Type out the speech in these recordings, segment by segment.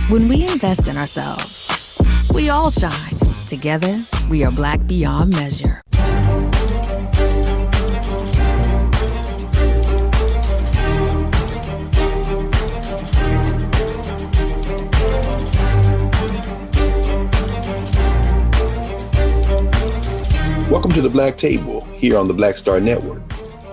When we invest in ourselves, we all shine. Together, we are Black beyond measure. Welcome to the Black Table here on the Black Star Network.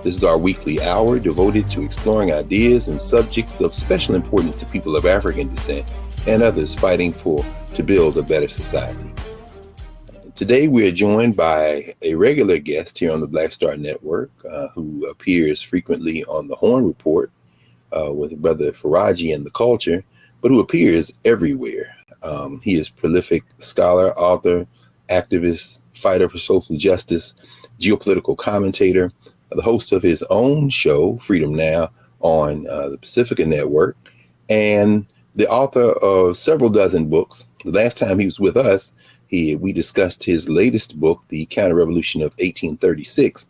This is our weekly hour devoted to exploring ideas and subjects of special importance to people of African descent and others fighting to build a better society. Today we are joined by a regular guest here on the Black Star Network who appears frequently on the Horne Report with Brother Faraji and the Culture, but who appears everywhere. He is prolific scholar, author, activist, fighter for social justice, geopolitical commentator, the host of his own show, Freedom Now, on the Pacifica Network, and the author of several dozen books. The last time he was with us, we discussed his latest book, The Counter-Revolution of 1836,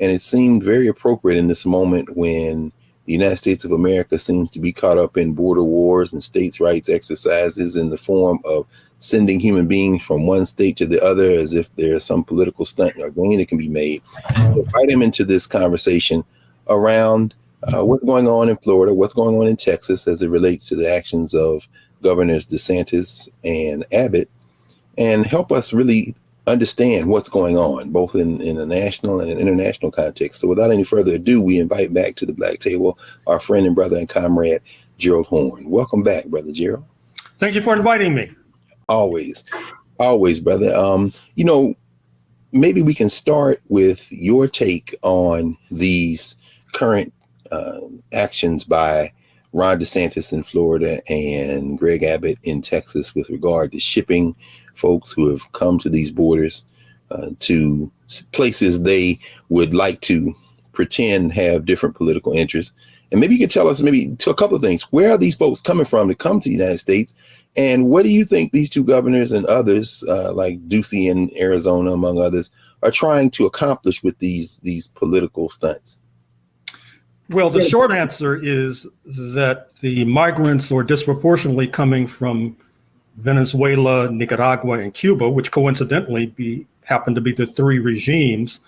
and it seemed very appropriate in this moment when the United States of America seems to be caught up in border wars and states' rights exercises in the form of sending human beings from one state to the other as if there's some political stunt or gain that can be made. We'll invite him into this conversation around what's going on in Florida, what's going on in Texas as it relates to the actions of Governors DeSantis and Abbott, and help us really understand what's going on, both in a national and an international context. So without any further ado, we invite back to the Black Table our friend and brother and comrade, Gerald Horne. Welcome back, Brother Gerald. Thank you for inviting me. Always, brother. Maybe we can start with your take on these current actions by Ron DeSantis in Florida and Greg Abbott in Texas with regard to shipping folks who have come to these borders to places they would like to pretend have different political interests. And maybe you can tell us maybe to a couple of things. Where are these folks coming from to come to the United States? And what do you think these two governors and others like Ducey in Arizona, among others, are trying to accomplish with these political stunts? Well, the short answer is that the migrants are disproportionately coming from Venezuela, Nicaragua, and Cuba, which coincidentally happen to be the three regimes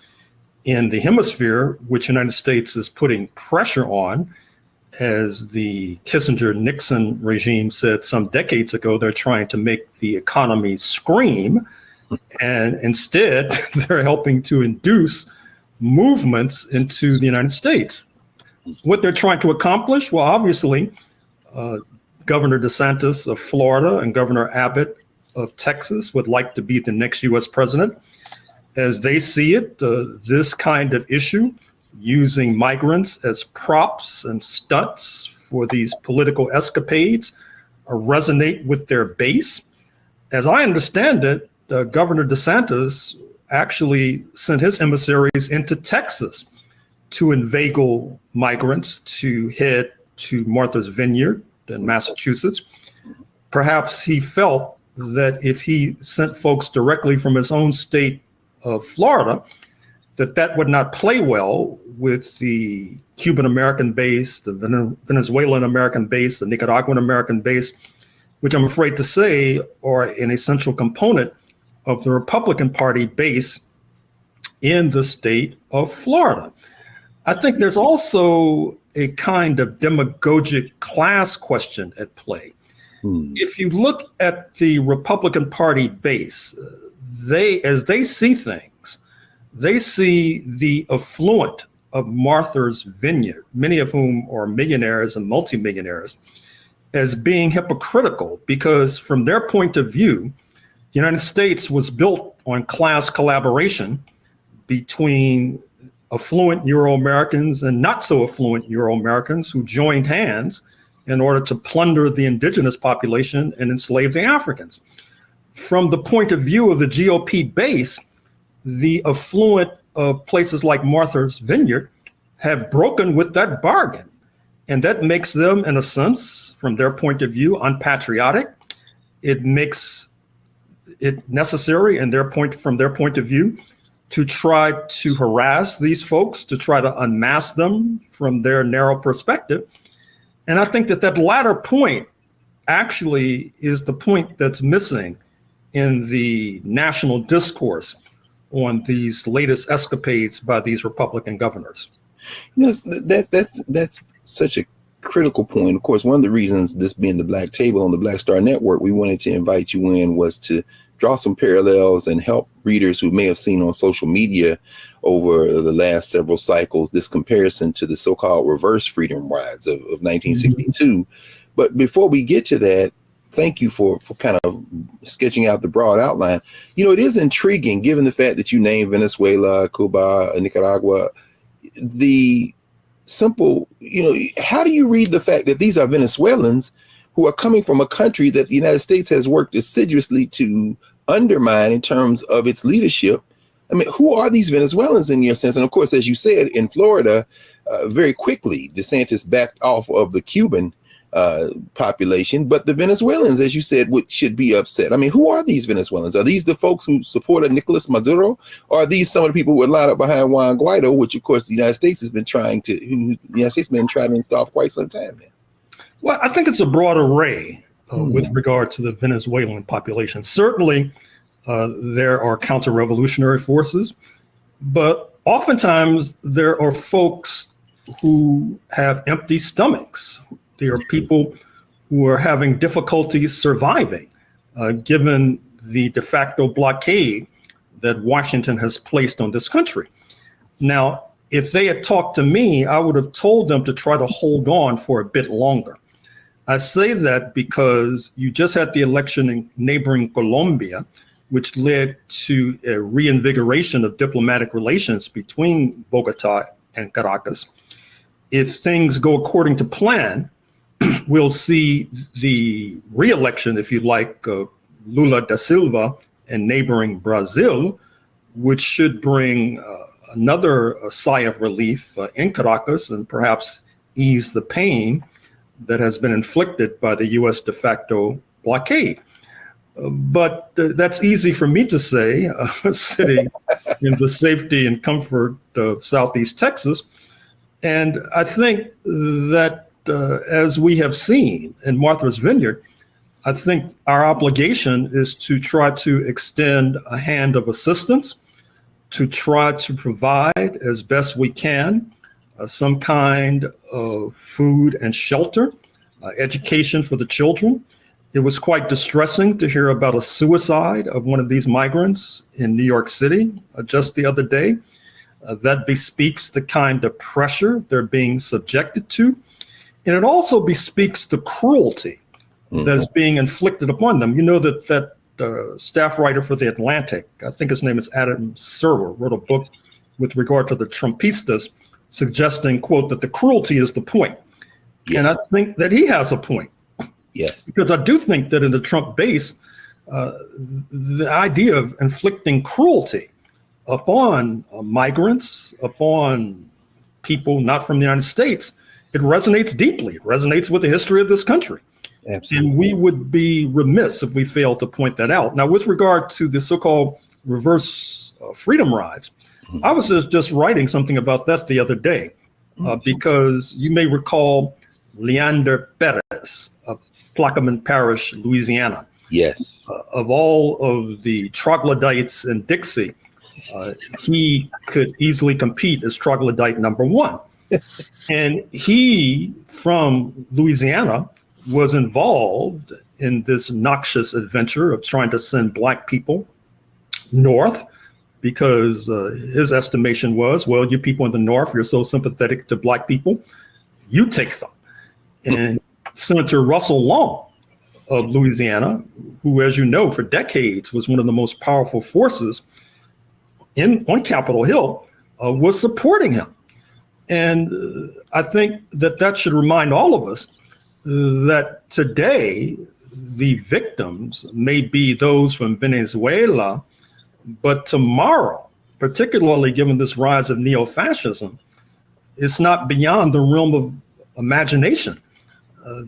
in the hemisphere which the United States is putting pressure on. As the Kissinger-Nixon regime said some decades ago, they're trying to make the economy scream, and instead they're helping to induce movements into the United States. What they're trying to accomplish? Well, obviously, Governor DeSantis of Florida and Governor Abbott of Texas would like to be the next U.S. president. As they see it, this kind of issue, using migrants as props and stunts for these political escapades, resonate with their base. As I understand it, Governor DeSantis actually sent his emissaries into Texas to inveigle migrants to head to Martha's Vineyard in Massachusetts. Perhaps he felt that if he sent folks directly from his own state of Florida, that would not play well with the Cuban American base, the Venezuelan American base, the Nicaraguan American base, which I'm afraid to say are an essential component of the Republican Party base in the state of Florida. I think there's also a kind of demagogic class question at play. If you look at the Republican Party base, as they see things, they see the affluent of Martha's Vineyard, many of whom are millionaires and multimillionaires, as being hypocritical, because from their point of view, the United States was built on class collaboration between affluent Euro-Americans and not so affluent Euro-Americans who joined hands in order to plunder the indigenous population and enslave the Africans. From the point of view of the GOP base, the affluent of places like Martha's Vineyard have broken with that bargain. And that makes them, in a sense, from their point of view, unpatriotic. It makes it necessary from their point of view to try to harass these folks, to try to unmask them from their narrow perspective. And I think that latter point actually is the point that's missing in the national discourse on these latest escapades by these Republican governors. That's such a critical point. Of course, one of the reasons, this being the Black Table on the Black Star Network, we wanted to invite you in was to draw some parallels and help readers who may have seen on social media over the last several cycles this comparison to the so-called reverse freedom rides of 1962. But before we get to that, thank you for kind of sketching out the broad outline. It is intriguing, given the fact that you named Venezuela, Cuba, Nicaragua, the simple, how do you read the fact that these are Venezuelans who are coming from a country that the United States has worked assiduously to undermine in terms of its leadership? I mean, who are these Venezuelans in your sense? And of course, as you said, in Florida, very quickly, DeSantis backed off of the Cuban population, but the Venezuelans, as you said, should be upset. I mean, who are these Venezuelans? Are these the folks who supported Nicolas Maduro? Or are these some of the people who were lined up behind Juan Guaido, which of course the United States has been trying to install for quite some time now? Well, I think it's a broad array with regard to the Venezuelan population. Certainly, there are counter-revolutionary forces, but oftentimes there are folks who have empty stomachs. There are people who are having difficulties surviving, given the de facto blockade that Washington has placed on this country. Now, if they had talked to me, I would have told them to try to hold on for a bit longer. I say that because you just had the election in neighboring Colombia, which led to a reinvigoration of diplomatic relations between Bogota and Caracas. If things go according to plan, we'll see the re-election, if you like, Lula da Silva in neighboring Brazil, which should bring another sigh of relief in Caracas and perhaps ease the pain that has been inflicted by the U.S. de facto blockade. But that's easy for me to say, sitting in the safety and comfort of Southeast Texas. And I think that as we have seen in Martha's Vineyard, I think our obligation is to try to extend a hand of assistance, to try to provide as best we can some kind of food and shelter, education for the children. It was quite distressing to hear about a suicide of one of these migrants in New York City just the other day. That bespeaks the kind of pressure they're being subjected to. And it also bespeaks the cruelty that is being inflicted upon them. You know that staff writer for The Atlantic, I think his name is Adam Serwer, wrote a book with regard to the Trumpistas, suggesting, quote, that the cruelty is the point. Yes. And I think that he has a point. Yes. Because I do think that in the Trump base, the idea of inflicting cruelty upon migrants, upon people not from the United States, it resonates deeply. It resonates with the history of this country. Absolutely. And we would be remiss if we failed to point that out. Now, with regard to the so-called reverse freedom rides, I was just writing something about that the other day, because you may recall Leander Perez of Plaquemine Parish, Louisiana. Yes. Of all of the troglodytes in Dixie, he could easily compete as troglodyte number one. And he, from Louisiana, was involved in this noxious adventure of trying to send Black people north, because his estimation was, well, you people in the North, you're so sympathetic to Black people, you take them. And Senator Russell Long of Louisiana, who, as you know, for decades was one of the most powerful forces on Capitol Hill, was supporting him. And I think that should remind all of us that today the victims may be those from Venezuela, but tomorrow, particularly given this rise of neo-fascism, it's not beyond the realm of imagination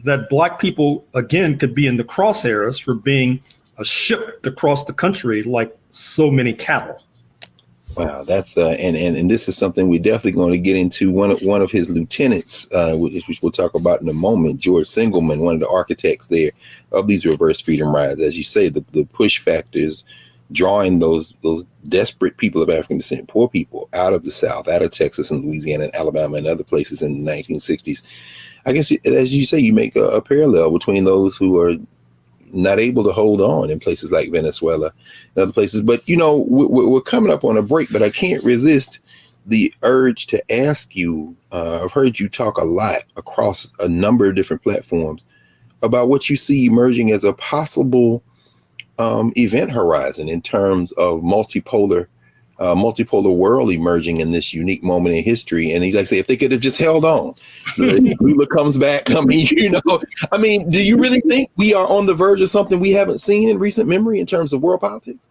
that Black people, again, could be in the crosshairs for being shipped across the country like so many cattle. Wow, that's and this is something we're definitely going to get into. One of his lieutenants, which we'll talk about in a moment, George Singelman, one of the architects there of these reverse freedom rides. As you say, the push factors drawing those desperate people of African descent, poor people, out of the South, out of Texas and Louisiana and Alabama and other places in the 1960s. I guess, as you say, you make a parallel between those who are not able to hold on in places like Venezuela and other places. But, you know, we're coming up on a break, but I can't resist the urge to ask you, I've heard you talk a lot across a number of different platforms about what you see emerging as a possible event horizon in terms of multipolar world emerging in this unique moment in history. And he like say, if they could have just held on, Lula comes back. I mean, do you really think we are on the verge of something we haven't seen in recent memory in terms of world politics?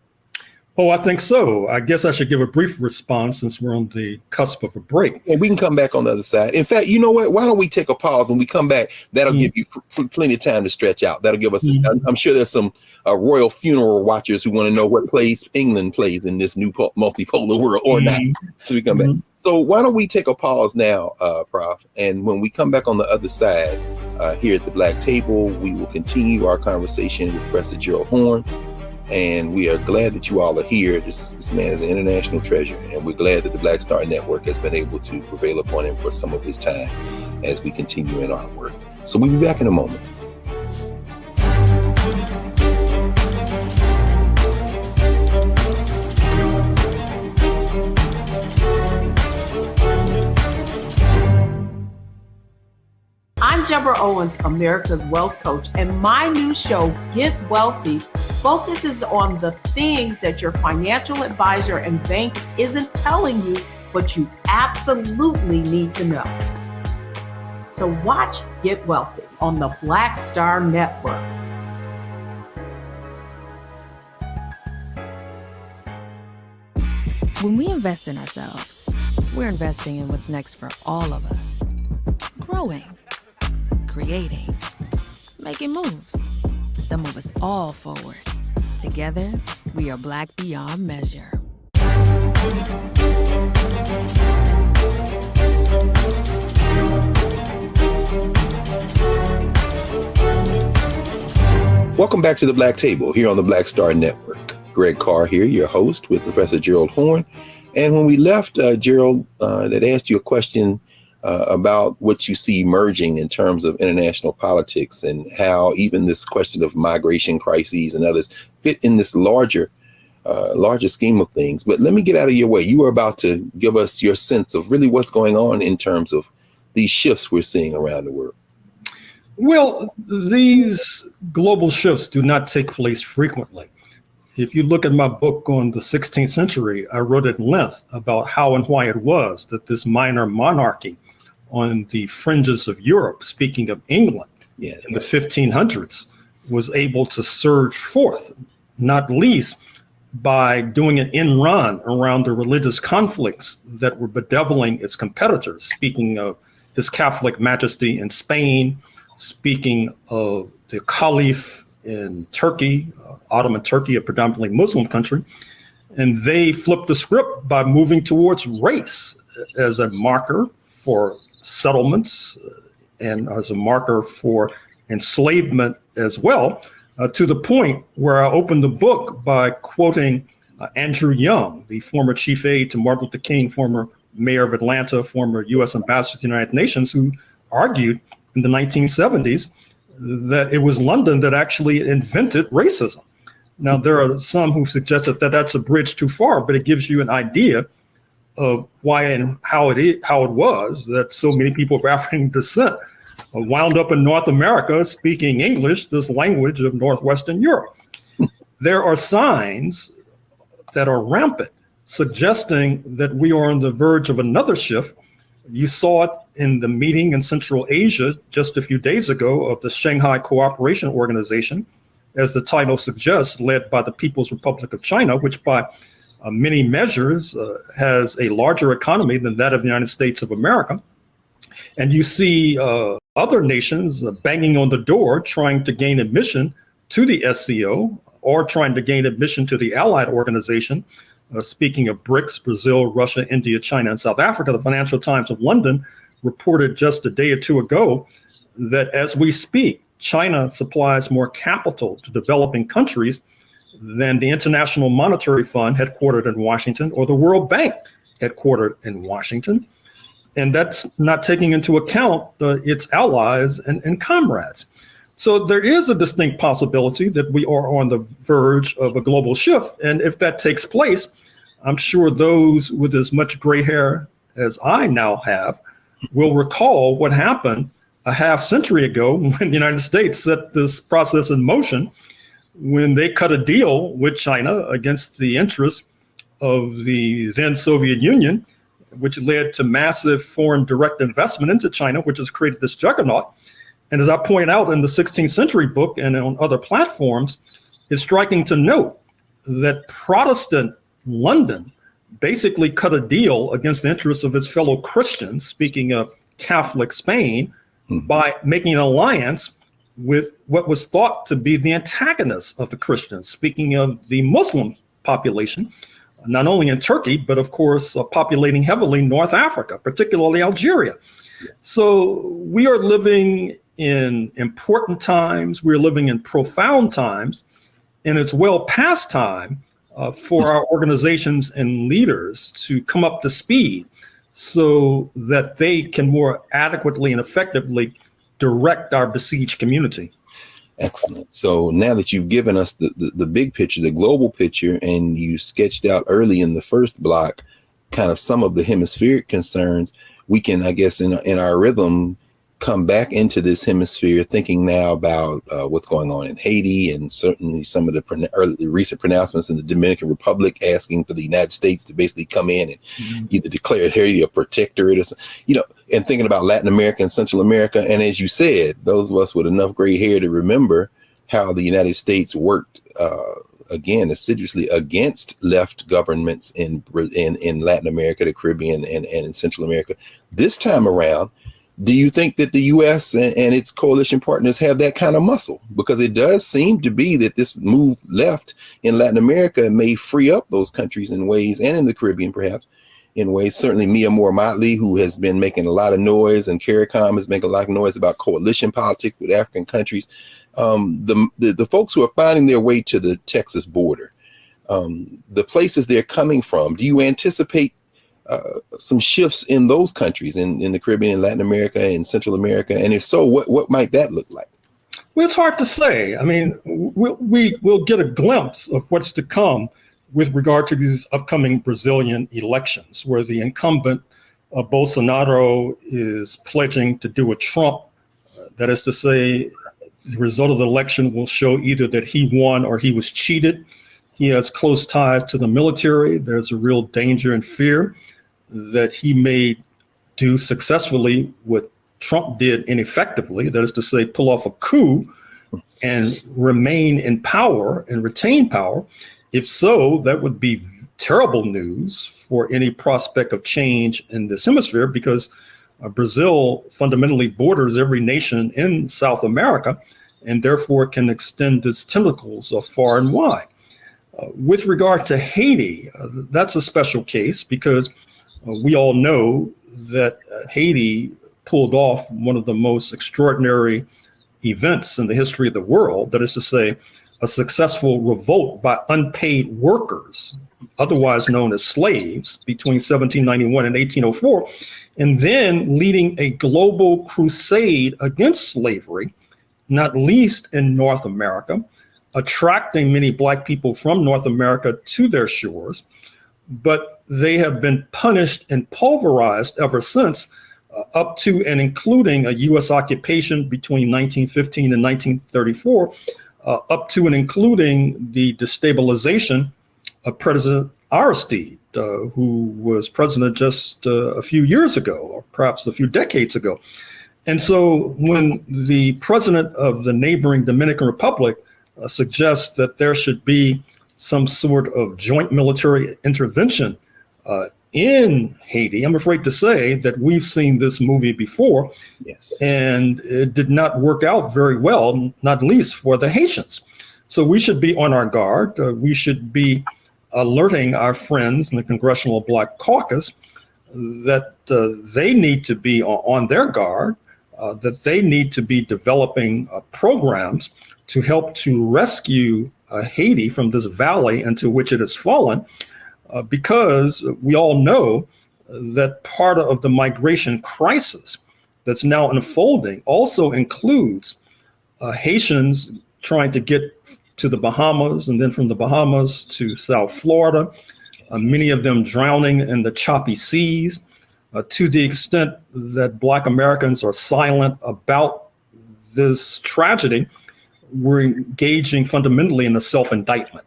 Oh, I think so. I guess I should give a brief response since we're on the cusp of a break. And we can come back on the other side. In fact, you know what? Why don't we take a pause? When we come back, that'll give you plenty of time to stretch out. That'll give us, I'm sure there's some royal funeral watchers who want to know what place England plays in this new multipolar world or not. So we come back. So why don't we take a pause now, Prof? And when we come back on the other side here at the Black Table, we will continue our conversation with Professor Gerald Horne. And we are glad that you all are here. This man is an international treasure, and we're glad that the Black Star Network has been able to prevail upon him for some of his time as we continue in our work. So we'll be back in a moment. I'm Deborah Owens, America's Wealth Coach, and my new show, Get Wealthy, focuses on the things that your financial advisor and bank isn't telling you, but you absolutely need to know. So watch Get Wealthy on the Black Star Network. When we invest in ourselves, we're investing in what's next for all of us. Growing, creating, making moves that move us all forward. Together, we are Black beyond measure. Welcome back to the Black Table here on the Black Star Network. Greg Carr here, your host with Professor Gerald Horne. And when we left, Gerald, that asked you a question about what you see emerging in terms of international politics and how even this question of migration crises and others fit in this larger scheme of things. But let me get out of your way. You are about to give us your sense of really what's going on in terms of these shifts we're seeing around the world. Well, these global shifts do not take place frequently. If you look at my book on the 16th century, I wrote at length about how and why it was that this minor monarchy on the fringes of Europe, speaking of England, in the 1500s, was able to surge forth, not least by doing an end run around the religious conflicts that were bedeviling its competitors, speaking of His Catholic Majesty in Spain, speaking of the Caliph in Turkey, Ottoman Turkey, a predominantly Muslim country. And they flipped the script by moving towards race as a marker for settlements and as a marker for enslavement as well, to the point where I opened the book by quoting Andrew Young, the former chief aide to Martin Luther King, former mayor of Atlanta, former U.S. ambassador to the United Nations, who argued in the 1970s that it was London that actually invented racism. Now, there are some who suggested that that's a bridge too far, but it gives you an idea of why and how it was that so many people of African descent wound up in North America speaking English, this language of Northwestern Europe. There are signs that are rampant, suggesting that we are on the verge of another shift. You saw it in the meeting in Central Asia just a few days ago of the Shanghai Cooperation Organization, as the title suggests, led by the People's Republic of China, which by many measures has a larger economy than that of the United States of America. And you see other nations banging on the door, trying to gain admission to the SCO or trying to gain admission to the Allied Organization, Speaking of BRICS, Brazil, Russia, India, China, and South Africa, the Financial Times of London reported just a day or two ago that as we speak, China supplies more capital to developing countries than the International Monetary Fund, headquartered in Washington, or the World Bank, headquartered in Washington. And that's not taking into account its allies and comrades. So there is a distinct possibility that we are on the verge of a global shift. And if that takes place, I'm sure those with as much gray hair as I now have will recall what happened a half century ago when the United States set this process in motion, when they cut a deal with China against the interests of the then Soviet Union, which led to massive foreign direct investment into China, which has created this juggernaut. And as I point out in the 16th Century book and on other platforms, it's striking to note that Protestant London basically cut a deal against the interests of its fellow Christians, speaking of Catholic Spain, by making an alliance with what was thought to be the antagonists of the Christians, speaking of the Muslim population, not only in Turkey, but of course, populating heavily North Africa, particularly Algeria. So we are living in important times. We're living in profound times. And it's well past time for our organizations and leaders to come up to speed so that they can more adequately and effectively direct our besieged community. Excellent. So now that you've given us the big picture, the global picture, and you sketched out early in the first block kind of some of the hemispheric concerns, we can, I guess, in our rhythm, come back into this hemisphere thinking now about what's going on in Haiti, and certainly some of the recent pronouncements in the Dominican Republic asking for the United States to basically come in and either declare Haiti a protectorate, or, and thinking about Latin America and Central America. And as you said, those of us with enough gray hair to remember how the United States worked again assiduously against left governments in Latin America, the Caribbean, and in Central America. This time around, do you think that the U.S. and its coalition partners have that kind of muscle? Because it does seem to be that this move left in Latin America may free up those countries in ways, and in the Caribbean perhaps, in ways. Certainly Mia Moore-Motley, who has been making a lot of noise, and CARICOM is making a lot of noise about coalition politics with African countries. The folks who are finding their way to the Texas border, the places they're coming from, do you anticipate some shifts in those countries, in the Caribbean, and Latin America, and Central America? And if so, what might that look like? Well, it's hard to say. I mean, we'll get a glimpse of what's to come with regard to these upcoming Brazilian elections, where the incumbent Bolsonaro is pledging to do a Trump. That is to say, the result of the election will show either that he won or he was cheated. He has close ties to the military. There's a real danger and fear that he may do successfully what Trump did ineffectively, that is to say, pull off a coup and remain in power and retain power. If so, that would be terrible news for any prospect of change in this hemisphere, because Brazil fundamentally borders every nation in South America, and therefore can extend its tentacles far and wide. With regard to Haiti, that's a special case, because we all know that Haiti pulled off one of the most extraordinary events in the history of the world. That is to say, a successful revolt by unpaid workers, otherwise known as slaves, between 1791 and 1804, and then leading a global crusade against slavery, not least in North America, attracting many Black people from North America to their shores. But they have been punished and pulverized ever since, up to and including a U.S. occupation between 1915 and 1934, up to and including the destabilization of President Aristide, who was president just a few years ago, or perhaps a few decades ago. And so when the president of the neighboring Dominican Republic suggests that there should be some sort of joint military intervention in Haiti, I'm afraid to say that we've seen this movie before. Yes. And it did not work out very well, not least for the Haitians. So we should be on our guard. We should be alerting our friends in the Congressional Black Caucus that they need to be on their guard, that they need to be developing programs to help to rescue Haiti from this valley into which it has fallen, because we all know that part of the migration crisis that's now unfolding also includes Haitians trying to get to the Bahamas, and then from the Bahamas to South Florida, many of them drowning in the choppy seas. To the extent that Black Americans are silent about this tragedy, we're engaging fundamentally in a self-indictment.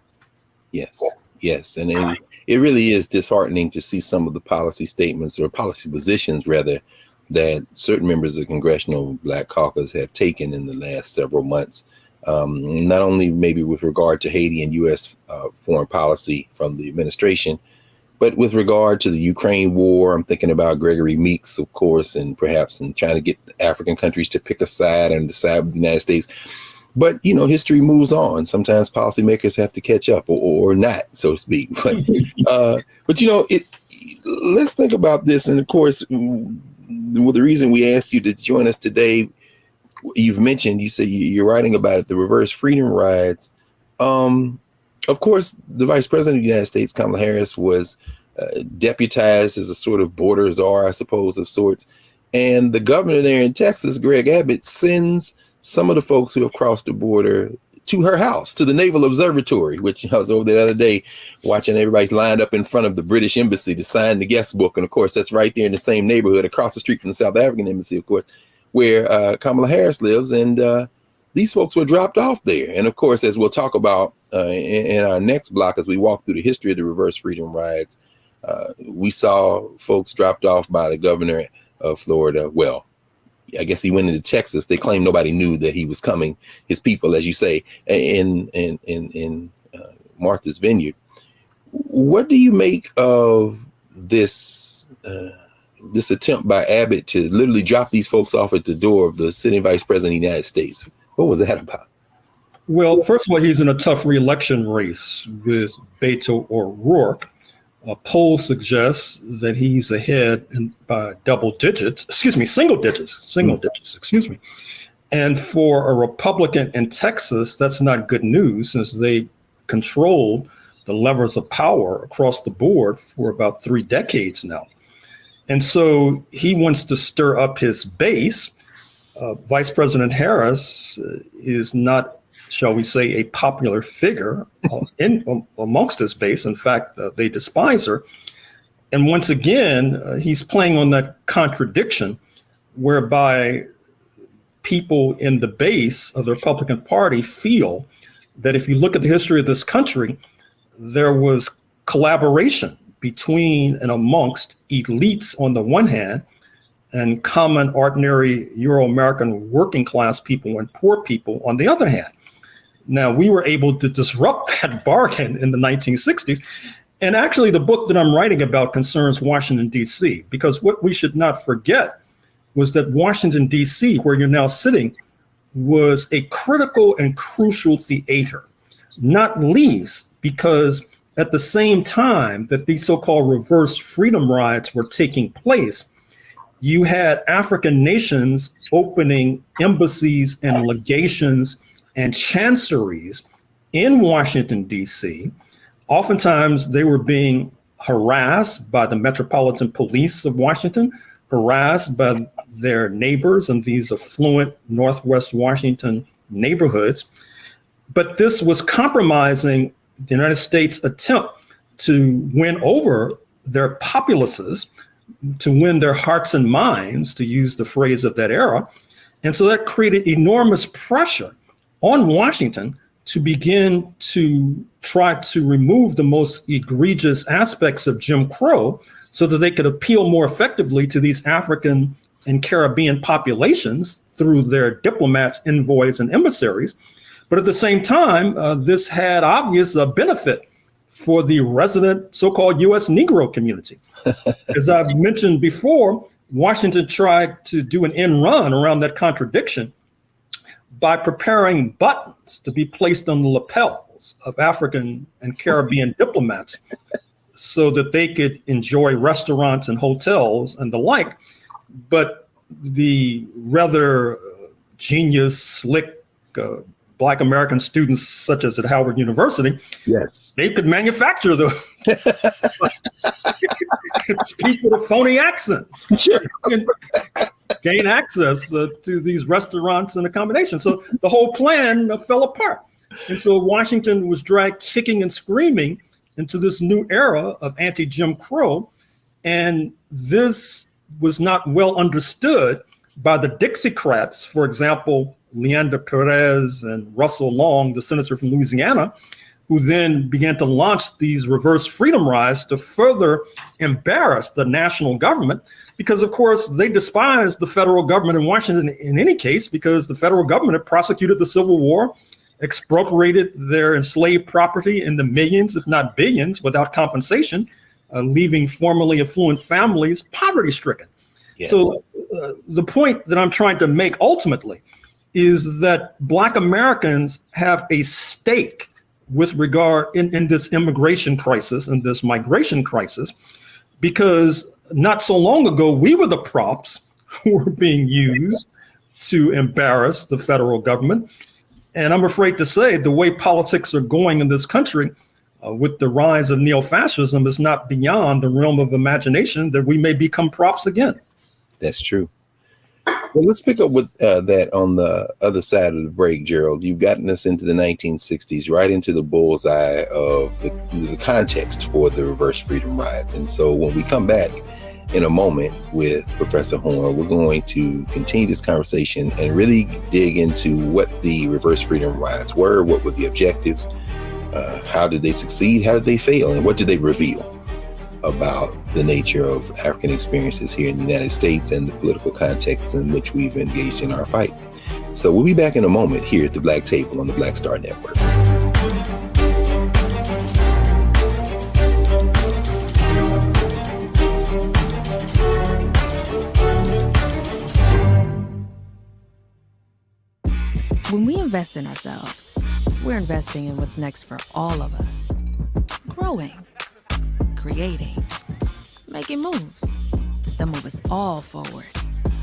Yes. And it really is disheartening to see some of the policy statements, or policy positions rather, that certain members of the Congressional Black Caucus have taken in the last several months. Not only maybe with regard to Haiti and U.S. Foreign policy from the administration, but with regard to the Ukraine war. I'm thinking about Gregory Meeks, of course, and perhaps in trying to get African countries to pick a side and decide with the United States. But, history moves on. Sometimes policymakers have to catch up or not, so to speak. But let's think about this. And of course, the reason we asked you to join us today, you've mentioned, you say you're writing about it, the reverse freedom rides. Of course, the Vice President of the United States, Kamala Harris, was deputized as a sort of border czar, I suppose, of sorts. And the governor there in Texas, Greg Abbott, sends some of the folks who have crossed the border to her house, to the Naval Observatory, which I was over the other day watching everybody lined up in front of the British Embassy to sign the guest book. And of course, that's right there in the same neighborhood across the street from the South African Embassy, of course, where Kamala Harris lives. And these folks were dropped off there. And of course, as we'll talk about in our next block, as we walk through the history of the reverse freedom rides, we saw folks dropped off by the governor of Florida. Well, I guess he went into Texas. They claim nobody knew that he was coming. His people, as you say, in Martha's Vineyard. What do you make of this this attempt by Abbott to literally drop these folks off at the door of the sitting vice president of the United States? What was that about? Well, first of all, he's in a tough re-election race with Beto O'Rourke. A poll suggests that he's ahead by single digits. And for a Republican in Texas, that's not good news, since they controlled the levers of power across the board for about 3 decades now. And so he wants to stir up his base. Vice President Harris is not, shall we say, a popular figure amongst his base. In fact, they despise her. And once again, he's playing on that contradiction whereby people in the base of the Republican Party feel that if you look at the history of this country, there was collaboration between and amongst elites on the one hand and common, ordinary Euro-American working class people and poor people on the other hand. Now, we were able to disrupt that bargain in the 1960s. And actually, the book that I'm writing about concerns Washington, D.C., because what we should not forget was that Washington, D.C., where you're now sitting, was a critical and crucial theater, not least because at the same time that these so-called reverse freedom rides were taking place, you had African nations opening embassies and legations and chanceries in Washington, D.C. Oftentimes, they were being harassed by the Metropolitan Police of Washington, harassed by their neighbors in these affluent Northwest Washington neighborhoods. But this was compromising the United States' attempt to win over their populaces, to win their hearts and minds, to use the phrase of that era. And so that created enormous pressure on Washington to begin to try to remove the most egregious aspects of Jim Crow so that they could appeal more effectively to these African and Caribbean populations through their diplomats, envoys, and emissaries. But at the same time, this had obvious benefit for the resident so-called U.S. Negro community. As I've mentioned before, Washington tried to do an end run around that contradiction by preparing buttons to be placed on the lapels of African and Caribbean diplomats so that they could enjoy restaurants and hotels and the like. But the rather genius, slick Black American students, such as at Howard University, yes, they could manufacture the speak with a phony accent, sure, and gain access to these restaurants and accommodations. So the whole plan fell apart. And so Washington was dragged kicking and screaming into this new era of anti-Jim Crow. And this was not well understood by the Dixiecrats, for example, Leander Perez and Russell Long, the senator from Louisiana, who then began to launch these reverse freedom rides to further embarrass the national government, because of course they despised the federal government in Washington in any case, because the federal government had prosecuted the Civil War, expropriated their enslaved property in the millions, if not billions, without compensation, leaving formerly affluent families poverty-stricken. yes. So the point that I'm trying to make ultimately is that Black Americans have a stake with regard in this immigration crisis and this migration crisis, because not so long ago, we were the props who were being used to embarrass the federal government. And I'm afraid to say the way politics are going in this country with the rise of neo-fascism is not beyond the realm of imagination that we may become props again. That's true. Well, let's pick up with that on the other side of the break, Gerald. You've gotten us into the 1960s, right into the bullseye of the context for the reverse freedom rides. And so when we come back in a moment with Professor Horne, we're going to continue this conversation and really dig into what the reverse freedom rides were, what were the objectives, how did they succeed, how did they fail, and what did they reveal about the nature of African experiences here in the United States and the political context in which we've engaged in our fight. So we'll be back in a moment here at the Black Table on the Black Star Network. When we invest in ourselves, we're investing in what's next for all of us. Growing, creating, making moves that move us all forward.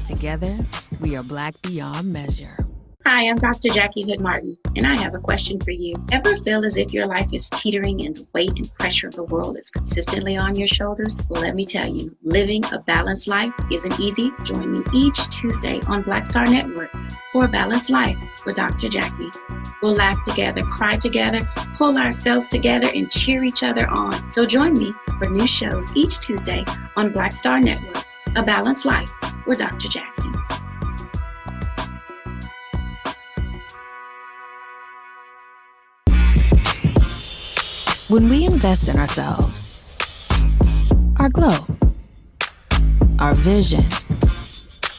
Together, we are Black beyond measure. Hi, I'm Dr. Jackie Hood Martin, and I have a question for you. Ever feel as if your life is teetering and the weight and pressure of the world is consistently on your shoulders? Well, let me tell you, living a balanced life isn't easy. Join me each Tuesday on Black Star Network for A Balanced Life with Dr. Jackie. We'll laugh together, cry together, pull ourselves together, and cheer each other on. So join me for new shows each Tuesday on Black Star Network, A Balanced Life with Dr. Jackie. When we invest in ourselves, our glow, our vision,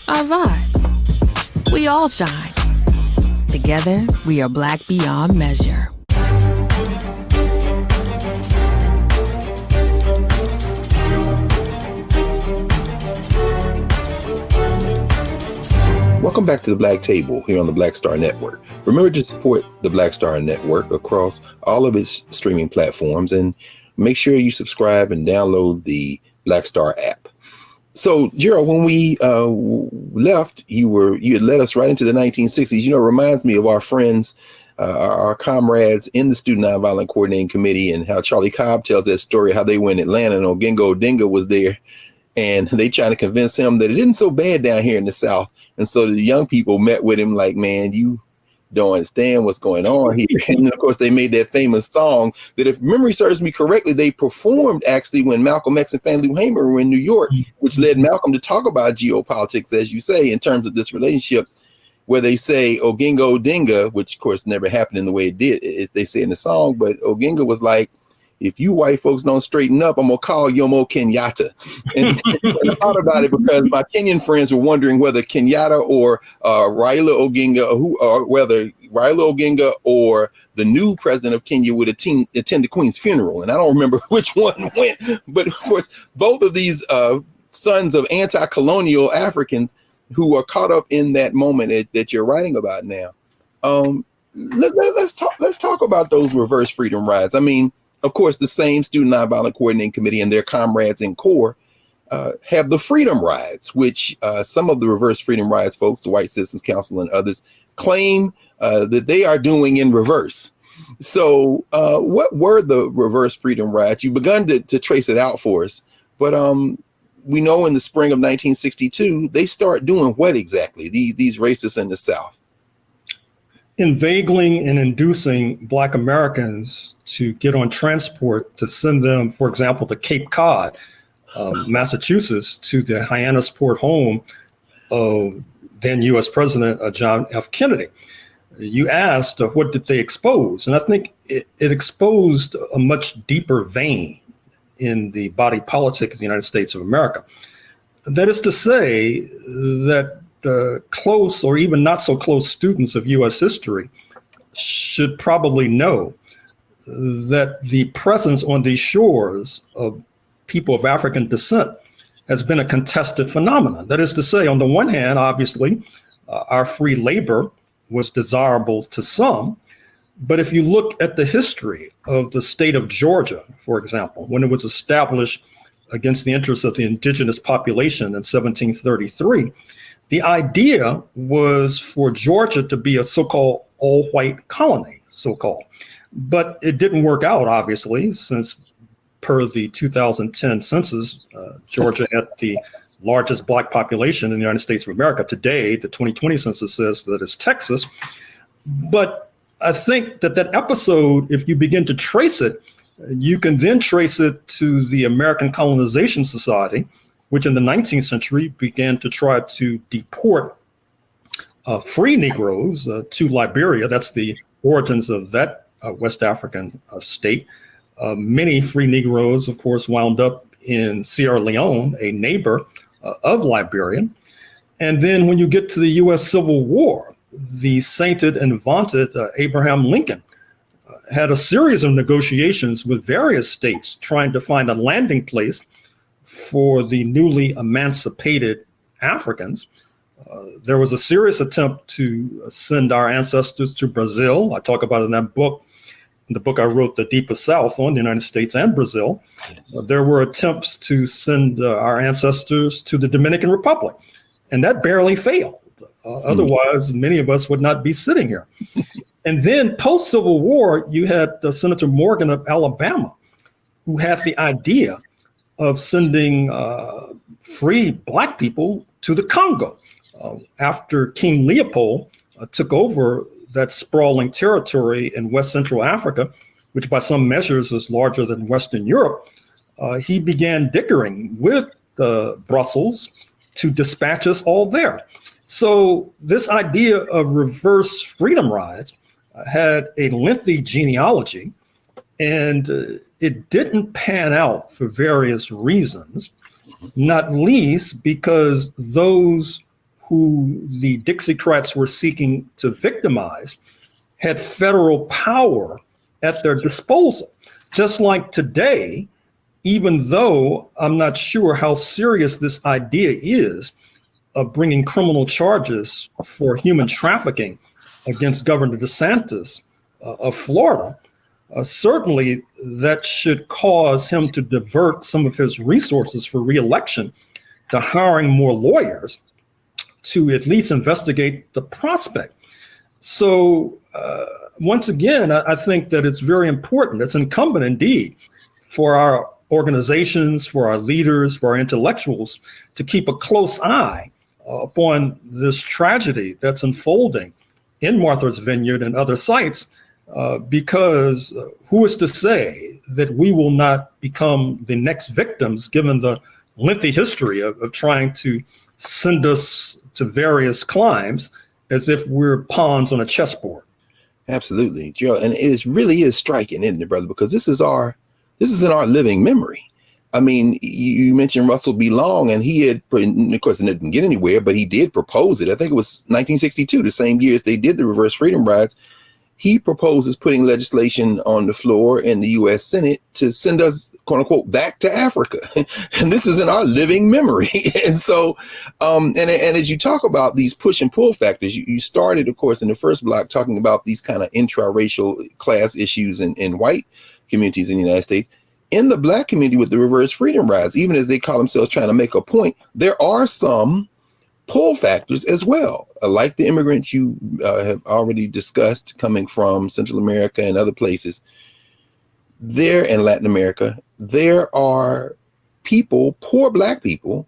our vibe, we all shine. Together, we are Black beyond measure. Welcome back to the Black Table here on the Black Star Network. Remember to support the Black Star Network across all of its streaming platforms, and make sure you subscribe and download the Black Star app. So, Gerald, when we left, you had led us right into the 1960s. You know, it reminds me of our friends, our comrades in the Student Nonviolent Coordinating Committee, and how Charlie Cobb tells that story, how they were in Atlanta and Ogingo Odinga was there, and they trying to convince him that it isn't so bad down here in the South. And so the young people met with him like, man, you don't understand what's going on here. And then, of course, they made that famous song that, if memory serves me correctly, they performed actually when Malcolm X and Fannie Lou Hamer were in New York, which led Malcolm to talk about geopolitics, as you say, in terms of this relationship, where they say Ogingo Odinga, which of course never happened in the way it did, as they say in the song, but Oginga was like, if you white folks don't straighten up, I'm going to call Jomo Kenyatta. And I thought about it because my Kenyan friends were wondering whether Kenyatta or Raila Odinga, whether Raila Odinga or the new president of Kenya would attend the Queen's funeral. And I don't remember which one went. But of course, both of these sons of anti-colonial Africans who are caught up in that moment that you're writing about now. Let's talk about those reverse freedom rides. I mean, of course, the same Student Nonviolent Coordinating Committee and their comrades in Carr have the freedom rides, which some of the reverse freedom rides folks, the White Citizens Council and others, claim that they are doing in reverse. So what were the reverse freedom rides? You've begun to trace it out for us, but we know in the spring of 1962, they start doing what exactly, these racists in the South? Inveigling and inducing Black Americans to get on transport to send them, for example, to Cape Cod, Massachusetts, to the Hyannisport home of then U.S. President John F. Kennedy. You asked, what did they expose? And I think it exposed a much deeper vein in the body politic of the United States of America. That is to say that close or even not so close students of U.S. history should probably know that the presence on these shores of people of African descent has been a contested phenomenon. That is to say, on the one hand, obviously, our free labor was desirable to some. But if you look at the history of the state of Georgia, for example, when it was established against the interests of the indigenous population in 1733, the idea was for Georgia to be a so-called all-white colony, so-called. But it didn't work out, obviously, since per the 2010 census, Georgia had the largest Black population in the United States of America. Today, the 2020 census says that it's Texas. But I think that episode, if you begin to trace it, you can then trace it to the American Colonization Society, which in the 19th century began to try to deport free Negroes to Liberia. That's the origins of that West African state. Many free Negroes, of course, wound up in Sierra Leone, a neighbor of Liberia. And then when you get to the U.S. Civil War, the sainted and vaunted Abraham Lincoln had a series of negotiations with various states trying to find a landing place for the newly emancipated Africans. There was a serious attempt to send our ancestors to Brazil. I talk about it in that book. In the book I wrote, The Deepest South, on the United States and Brazil. There were attempts to send our ancestors to the Dominican Republic, and that barely failed. Otherwise, many of us would not be sitting here. And then post-Civil War, you had Senator Morgan of Alabama, who had the idea of sending free Black people to the Congo. After King Leopold took over that sprawling territory in West Central Africa, which by some measures is larger than Western Europe, he began dickering with Brussels to dispatch us all there. So this idea of reverse freedom rides had a lengthy genealogy, and it didn't pan out for various reasons, not least because those who the Dixiecrats were seeking to victimize had federal power at their disposal. Just like today, even though I'm not sure how serious this idea is of bringing criminal charges for human trafficking against Governor DeSantis of Florida, certainly that should cause him to divert some of his resources for re-election to hiring more lawyers to at least investigate the prospect. So once again, I think that it's very important, it's incumbent indeed for our organizations, for our leaders, for our intellectuals to keep a close eye upon this tragedy that's unfolding in Martha's Vineyard and other sites, because who is to say that we will not become the next victims, given the lengthy history of trying to send us to various climes as if we're pawns on a chessboard. Absolutely, Joe. And it really is striking, isn't it, brother? Because this is in our living memory. I mean, you mentioned Russell B. Long, and he had, of course, it didn't get anywhere, but he did propose it. I think it was 1962, the same year as they did the reverse freedom rides. he proposes putting legislation on the floor in the U.S. Senate to send us, quote unquote, back to Africa. And this is in our living memory. And so, and as you talk about these push and pull factors, you started, of course, in the first block talking about these kind of intra-racial class issues in white communities in the United States. In the Black community with the reverse freedom rides, even as they call themselves trying to make a point, there are some pull factors as well, like the immigrants you have already discussed coming from Central America and other places. There in Latin America, there are people, poor Black people,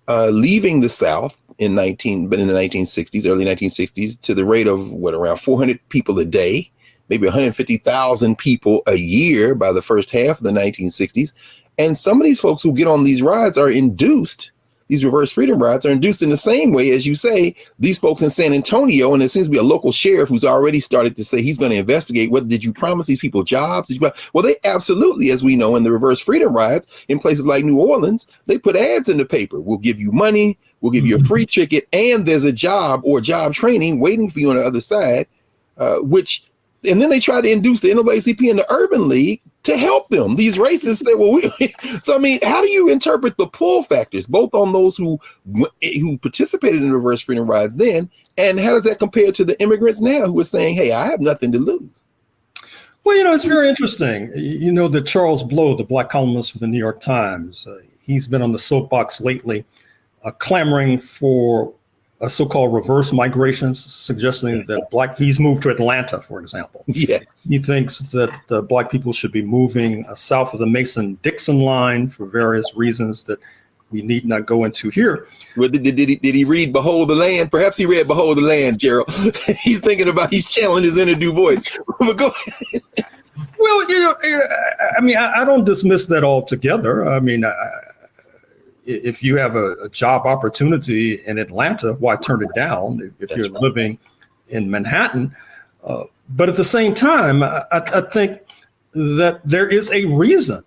leaving the South in the 1960s, early 1960s, to the rate of around 400 people a day, maybe 150,000 people a year by the first half of the 1960s. And some of these folks who get on these rides are induced. These reverse freedom rides are induced in the same way, as you say, these folks in San Antonio, and there seems to be a local sheriff who's already started to say he's going to investigate. What did you promise these people jobs? Well, they absolutely, as we know, in the reverse freedom rides in places like New Orleans, they put ads in the paper. We'll give you money. We'll give you a free ticket. And there's a job or job training waiting for you on the other side, and then they try to induce the NAACP and the Urban League to help them. These racists say, well, so I mean, how do you interpret the pull factors, both on those who participated in the reverse freedom rides then, and how does that compare to the immigrants now who are saying, hey, I have nothing to lose? Well, it's very interesting. That Charles Blow, the Black columnist for the New York Times, he's been on the soapbox lately, clamoring for a so-called reverse migrations, suggesting that he's moved to Atlanta, for example. Yes. He thinks that Black people should be moving south of the Mason-Dixon line for various reasons that we need not go into here. Well, did he read Behold the Land? Perhaps he read Behold the Land, Gerald. He's channeling his inner Du Bois. But go ahead. Well, I don't dismiss that altogether. If you have a job opportunity in Atlanta, why turn it down if you're living in Manhattan? But at the same time, I think that there is a reason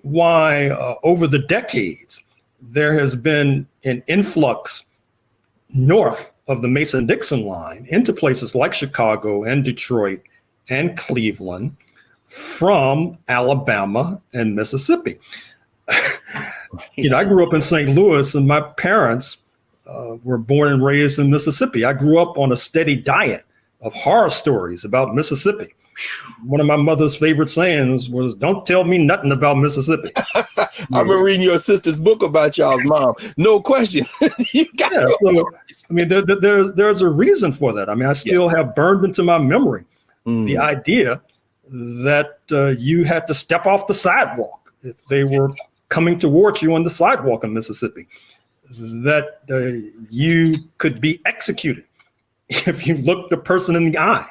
why over the decades, there has been an influx north of the Mason-Dixon line into places like Chicago and Detroit and Cleveland from Alabama and Mississippi. I grew up in St. Louis, and my parents were born and raised in Mississippi. I grew up on a steady diet of horror stories about Mississippi. One of my mother's favorite sayings was, "Don't tell me nothing about Mississippi." I remember reading your sister's book about y'all's mom. No question. There's a reason for that. I still have burned into my memory the idea that you had to step off the sidewalk if they were coming towards you on the sidewalk in Mississippi, that you could be executed if you looked the person in the eye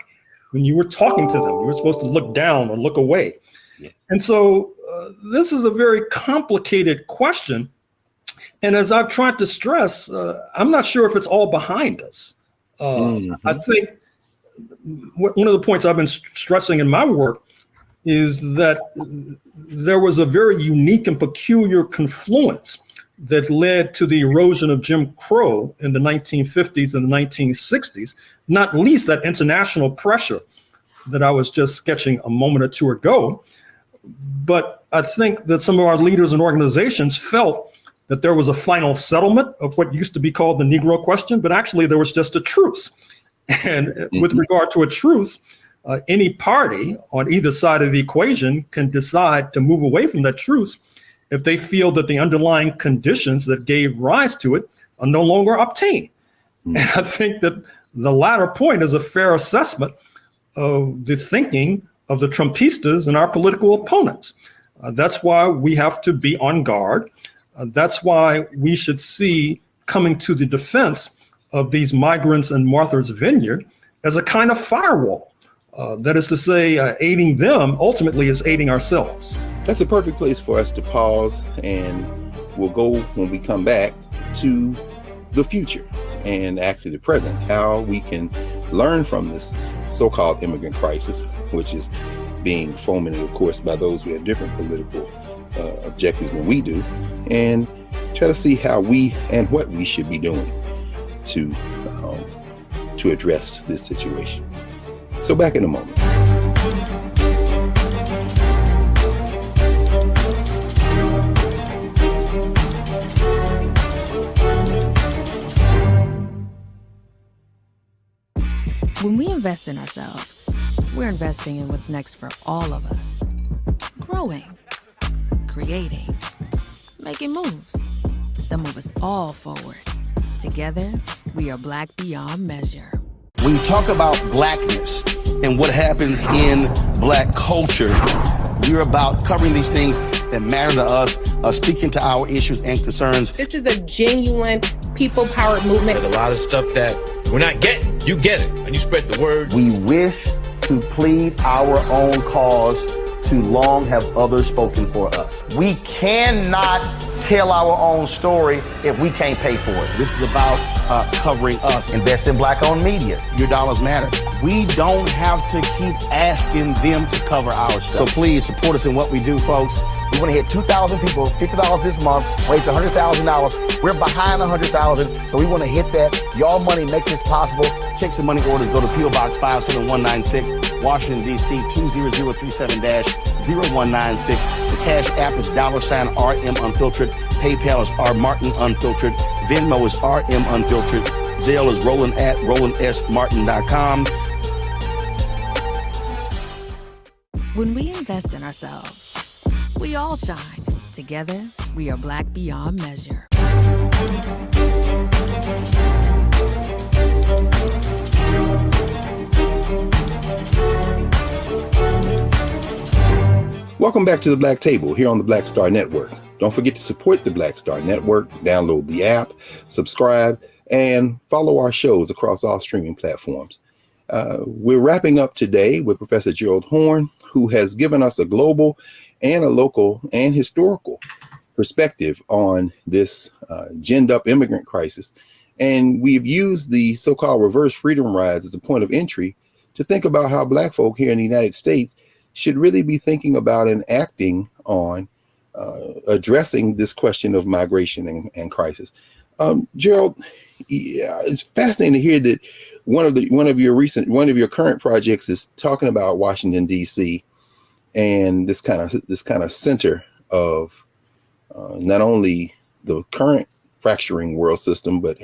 when you were talking to them. You were supposed to look down or look away. Yes. And so this is a very complicated question. And as I've tried to stress, I'm not sure if it's all behind us. I think one of the points I've been stressing in my work is that there was a very unique and peculiar confluence that led to the erosion of Jim Crow in the 1950s and the 1960s, not least that international pressure that I was just sketching a moment or two ago. But I think that some of our leaders and organizations felt that there was a final settlement of what used to be called the Negro question, but actually there was just a truce. And with regard to a truce, any party on either side of the equation can decide to move away from that truce if they feel that the underlying conditions that gave rise to it are no longer obtained. And I think that the latter point is a fair assessment of the thinking of the Trumpistas and our political opponents. That's why we have to be on guard. That's why we should see coming to the defense of these migrants in Martha's Vineyard as a kind of firewall. That is to say, aiding them ultimately is aiding ourselves. That's a perfect place for us to pause, and we'll go when we come back to the future and actually the present, how we can learn from this so-called immigrant crisis, which is being fomented, of course, by those who have different political objectives than we do, and try to see how we and what we should be doing to address this situation. So back in a moment. When we invest in ourselves, we're investing in what's next for all of us. Growing, creating, making moves that move us all forward. Together, we are Black beyond measure. When you talk about blackness and what happens in Black culture, we're about covering these things that matter to us, speaking to our issues and concerns. This is a genuine people-powered movement. There's a lot of stuff that we're not getting. You get it, and you spread the word. We wish to plead our own cause. Too long have others spoken for us. We cannot tell our own story if we can't pay for it. This is about covering us. Invest in Black-owned media. Your dollars matter. We don't have to keep asking them to cover our stuff. So please support us in what we do, folks. We want to hit 2,000 people, $50 this month, raise $100,000. We're behind 100,000, so we want to hit that. Y'all money makes this possible. Checks and money orders go to P.O. Box 57196, Washington, D.C. 20037-0196. The Cash App is $RM Unfiltered. PayPal is R Martin Unfiltered. Venmo is RM Unfiltered. Zelle is Roland@RolandSMartin.com. When we invest in ourselves, we all shine. Together, we are Black beyond measure. Welcome back to the Black Table here on the Black Star Network. Don't forget to support the Black Star Network, download the app, subscribe, and follow our shows across all streaming platforms. We're wrapping up today with Professor Gerald Horne, who has given us a global and a local and historical perspective on this ginned up immigrant crisis. And we've used the so-called reverse freedom rides as a point of entry to think about how Black folk here in the United States should really be thinking about and acting on addressing this question of migration and crisis. Gerald, it's fascinating to hear that one of your current projects is talking about Washington, D.C. and this kind of center of not only the current fracturing world system, but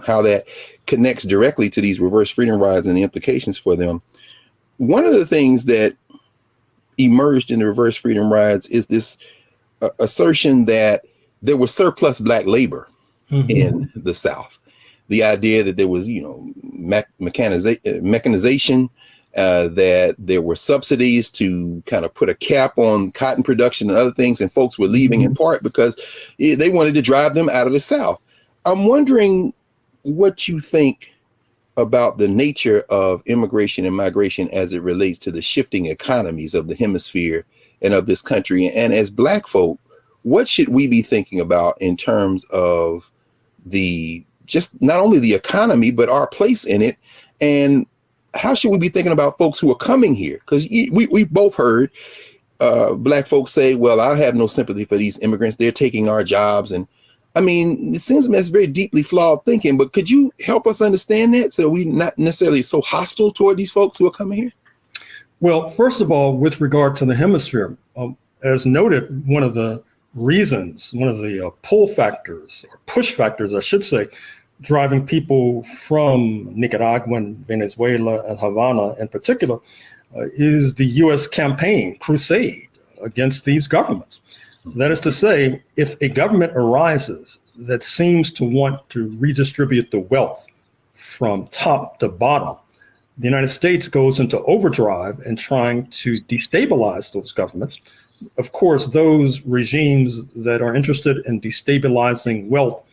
how that connects directly to these reverse freedom rides and the implications for them. One of the things that emerged in the reverse freedom rides is this assertion that there was surplus Black labor in the South. The idea that there was, mechanization, that there were subsidies to kind of put a cap on cotton production and other things, and folks were leaving in part because they wanted to drive them out of the South. I'm wondering what you think about the nature of immigration and migration as it relates to the shifting economies of the hemisphere and of this country. And as Black folk, what should we be thinking about in terms of just not only the economy, but our place in it? And how should we be thinking about folks who are coming here? Because we both heard Black folks say, well, I have no sympathy for these immigrants. They're taking our jobs. And I mean, it seems to me that's very deeply flawed thinking, but could you help us understand that so we're not necessarily so hostile toward these folks who are coming here? Well, first of all, with regard to the hemisphere, as noted, one of the pull factors, or push factors, I should say, driving people from Nicaragua and Venezuela and Havana in particular, is the U.S. campaign crusade against these governments. That is to say, if a government arises that seems to want to redistribute the wealth from top to bottom, the United States goes into overdrive in trying to destabilize those governments. Of course, those regimes that are interested in destabilizing wealth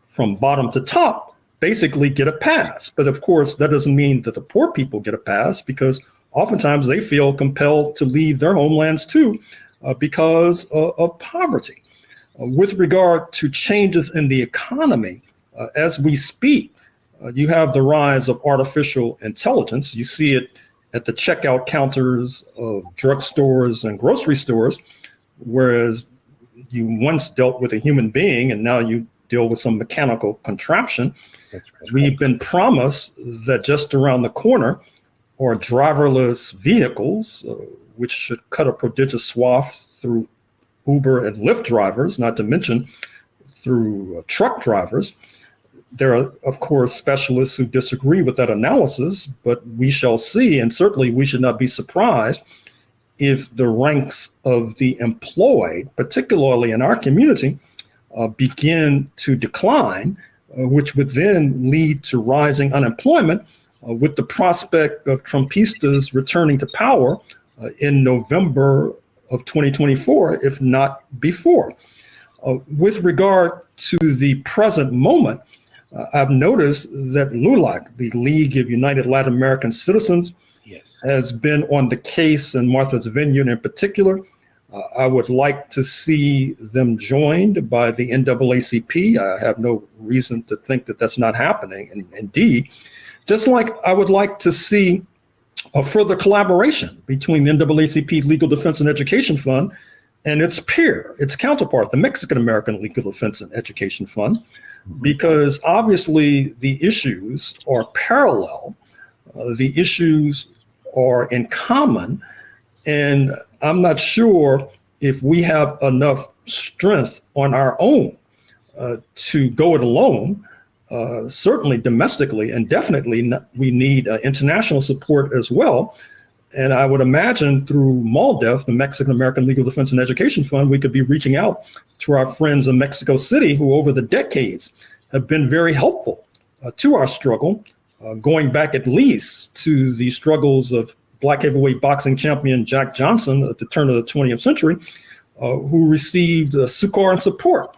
from bottom to top basically get a pass. But of course, that doesn't mean that the poor people get a pass, because oftentimes they feel compelled to leave their homelands too, because of poverty. With regard to changes in the economy, as we speak, you have the rise of artificial intelligence. You see it at the checkout counters of drugstores and grocery stores, whereas you once dealt with a human being and now you deal with some mechanical contraption. We've been promised that just around the corner are driverless vehicles, which should cut a prodigious swath through Uber and Lyft drivers, not to mention through truck drivers. There are, of course, specialists who disagree with that analysis, but we shall see. And certainly we should not be surprised if the ranks of the employed, particularly in our community, begin to decline, which would then lead to rising unemployment, with the prospect of Trumpistas returning to power in November of 2024, if not before. With regard to the present moment, I've noticed that LULAC, the League of United Latin American Citizens, has been on the case in Martha's Vineyard in particular. I would like to see them joined by the NAACP. I have no reason to think that that's not happening. And indeed, just like I would like to see a further collaboration between the NAACP Legal Defense and Education Fund and its peer, its counterpart, the Mexican American Legal Defense and Education Fund, because obviously the issues are parallel, the issues are in common, and I'm not sure if we have enough strength on our own to go it alone. Certainly domestically, and definitely we need international support as well. And I would imagine through MALDEF, the Mexican American Legal Defense and Education Fund, we could be reaching out to our friends in Mexico City who over the decades have been very helpful to our struggle, going back at least to the struggles of Black heavyweight boxing champion Jack Johnson at the turn of the 20th century, who received succor and support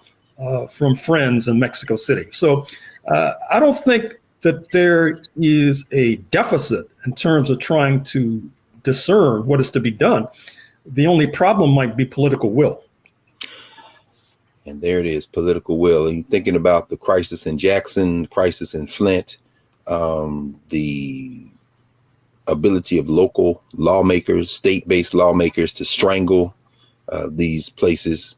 from friends in Mexico City. So I don't think that there is a deficit in terms of trying to discern what is to be done. The only problem might be political will. And there it is, political will. And thinking about the crisis in Jackson, crisis in Flint, the ability of local lawmakers, state-based lawmakers to strangle these places,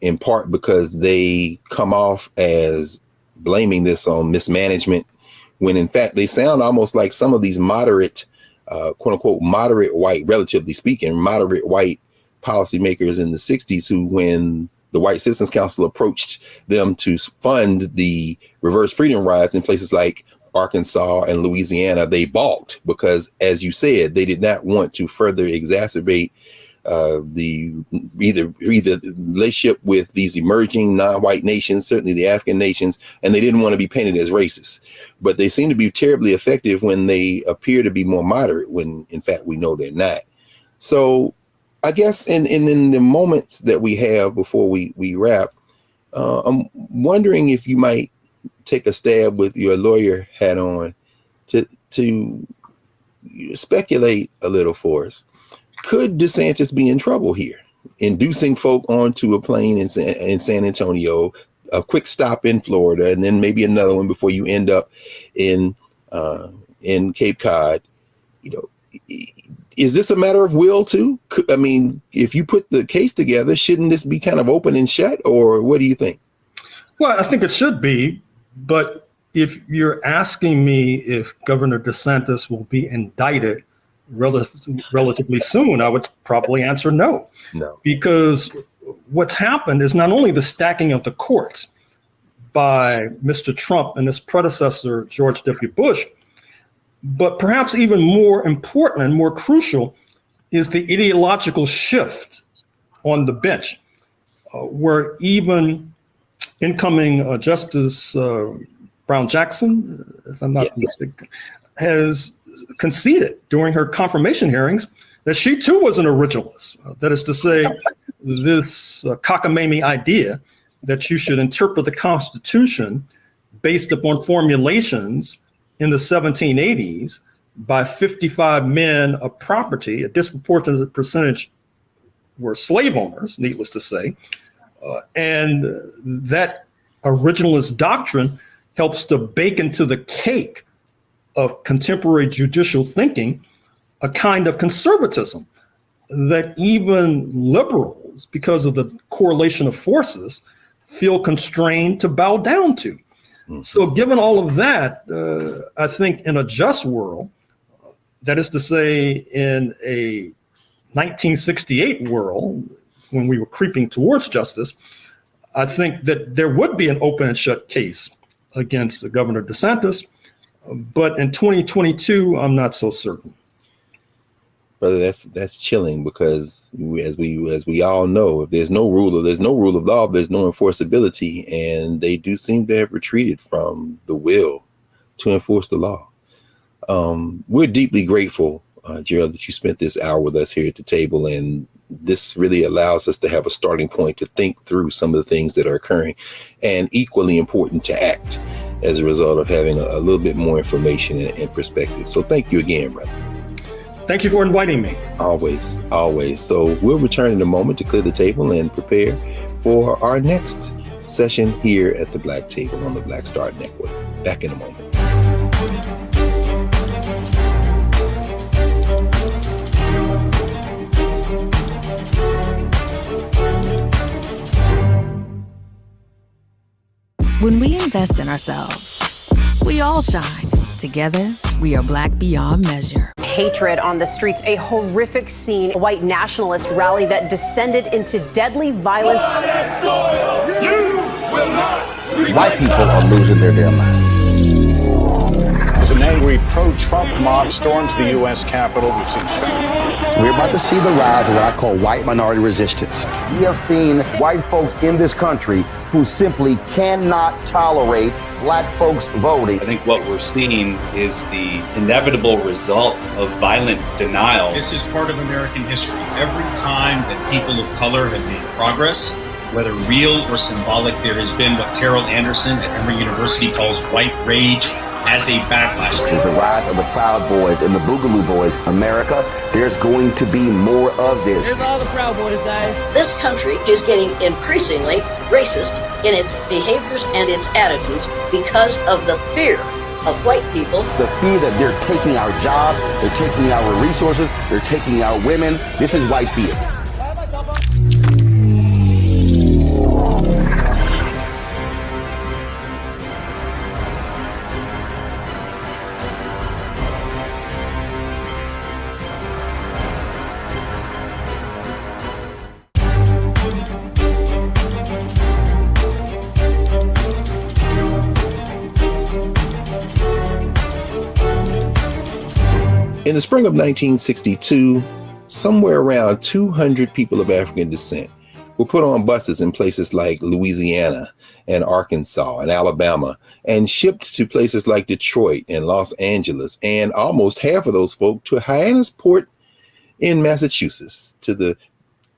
in part because they come off as blaming this on mismanagement, when in fact they sound almost like some of these moderate, quote unquote, moderate white, relatively speaking, moderate white policymakers in the 60s who, when the White Citizens Council approached them to fund the reverse freedom rides in places like Arkansas and Louisiana, they balked because, as you said, they did not want to further exacerbate the relationship with these emerging non-white nations, certainly the African nations, and they didn't want to be painted as racist. But they seem to be terribly effective when they appear to be more moderate, when in fact we know they're not. So I guess in the moments that we have before we wrap, I'm wondering if you might take a stab with your lawyer hat on to speculate a little for us. Could DeSantis be in trouble here, inducing folk onto a plane in San Antonio, a quick stop in Florida, and then maybe another one before you end up in Cape Cod? You know, is this a matter of will too? I mean, if you put the case together, shouldn't this be kind of open and shut, or what do you think? Well, I think it should be, but if you're asking me if Governor DeSantis will be indicted relatively soon, I would probably answer no. No. Because what's happened is not only the stacking of the courts by Mr. Trump and his predecessor, George W. Bush, but perhaps even more important and more crucial is the ideological shift on the bench, where even incoming Justice Brown Jackson, if I'm not mistaken, has conceded during her confirmation hearings that she too was an originalist. That is to say, this cockamamie idea that you should interpret the Constitution based upon formulations in the 1780s by 55 men of property, a disproportionate percentage were slave owners, needless to say, and that originalist doctrine helps to bake into the cake of contemporary judicial thinking a kind of conservatism that even liberals, because of the correlation of forces, feel constrained to bow down to. Mm-hmm. So given all of that, I think in a just world, that is to say in a 1968 world, when we were creeping towards justice, I think that there would be an open and shut case against Governor DeSantis. But in 2022, I'm not so certain. Brother, that's chilling, because as we all know, if there's no rule of law, there's no enforceability, and they do seem to have retreated from the will to enforce the law. We're deeply grateful, Gerald, that you spent this hour with us here at the table, and this really allows us to have a starting point to think through some of the things that are occurring, and equally important to act as a result of having a little bit more information and perspective. So thank you again, brother. Thank you for inviting me. Always, always. So we'll return in a moment to clear the table and prepare for our next session here at the Black Table on the Black Star Network. Back in a moment. When we invest in ourselves, we all shine. Together, we are Black beyond measure. Hatred on the streets, a horrific scene, a white nationalist rally that descended into deadly violence. White people are losing their damn minds. As an angry pro-Trump mob storms the U.S. Capitol, we've seen shootings. We're about to see the rise of what I call white minority resistance. We have seen white folks in this country who simply cannot tolerate black folks voting. I think what we're seeing is the inevitable result of violent denial. This is part of American history. Every time that people of color have made progress, whether real or symbolic, there has been what Carol Anderson at Emory University calls white rage as a backlash. This is the rise of the Proud Boys and the Boogaloo Boys. America, there's going to be more of this. Here's all the Proud Boys, guys. This country is getting increasingly racist in its behaviors and its attitudes because of the fear of white people. The fear that they're taking our jobs, they're taking our resources, they're taking our women. This is white fear. In the spring of 1962, somewhere around 200 people of African descent were put on buses in places like Louisiana and Arkansas and Alabama and shipped to places like Detroit and Los Angeles, and almost half of those folk to Hyannisport in Massachusetts, to the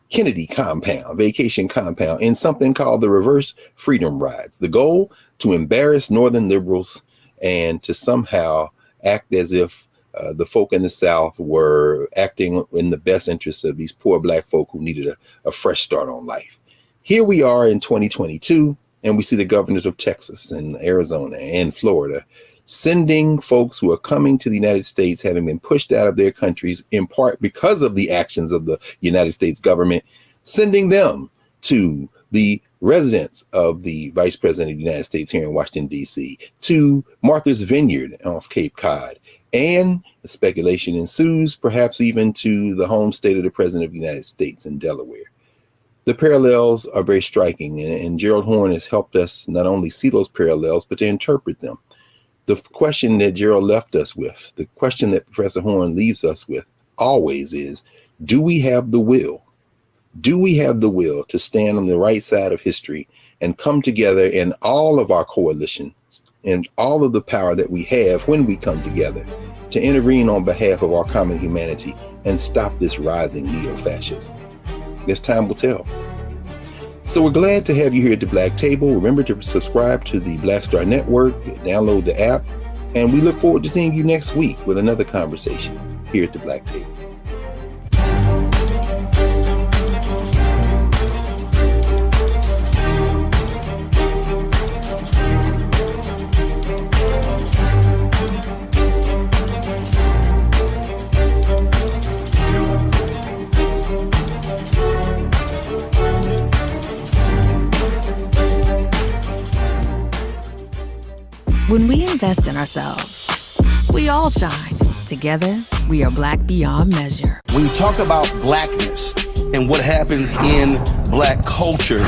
Kennedy compound, vacation compound, in something called the Reverse Freedom Rides. The goal, to embarrass Northern liberals and to somehow act as if the folk in the South were acting in the best interests of these poor black folk who needed a fresh start on life. Here we are in 2022, and we see the governors of Texas and Arizona and Florida sending folks who are coming to the United States, having been pushed out of their countries in part because of the actions of the United States government, sending them to the residence of the Vice President of the United States here in Washington, D.C., to Martha's Vineyard off Cape Cod. And the speculation ensues, perhaps even to the home state of the President of the United States in Delaware. The parallels are very striking, and Gerald Horne has helped us not only see those parallels, but to interpret them. The question that Gerald left us with, the question that Professor Horne leaves us with always is, do we have the will? Do we have the will to stand on the right side of history and come together in all of our coalitions and all of the power that we have when we come together to intervene on behalf of our common humanity and stop this rising neo-fascism? Guess time will tell. So we're glad to have you here at the Black Table. Remember to subscribe to the Black Star Network, download the app, and we look forward to seeing you next week with another conversation here at the Black Table. When we invest in ourselves, we all shine. Together, we are Black beyond measure. When you talk about blackness and what happens in black culture,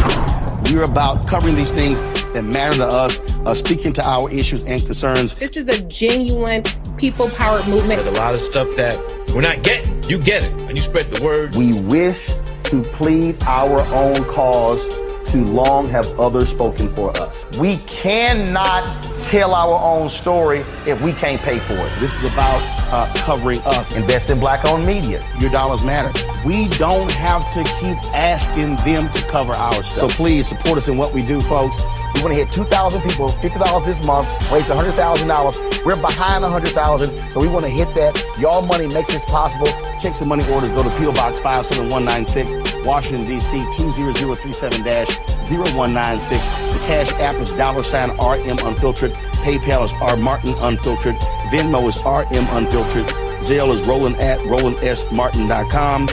we're about covering these things that matter to us, speaking to our issues and concerns. This is a genuine people-powered movement. A lot of stuff that we're not getting. You get it, and you spread the word. We wish to plead our own cause. Too long have others spoken for us. We cannot tell our own story if we can't pay for it. This is about covering us. Invest in black-owned media. Your dollars matter. We don't have to keep asking them to cover our stuff. So please support us in what we do, folks. We want to hit 2,000 people, $50 this month, raise $100,000. We're behind 100,000, so we want to hit that. Y'all money makes this possible. Checks and money orders go to P.O. Box 57196, Washington, D.C. 20037-0196. The Cash App is $RM Unfiltered. PayPal is R Martin Unfiltered. Venmo is RM Unfiltered. Zelle is Roland@RolandSMartin.com.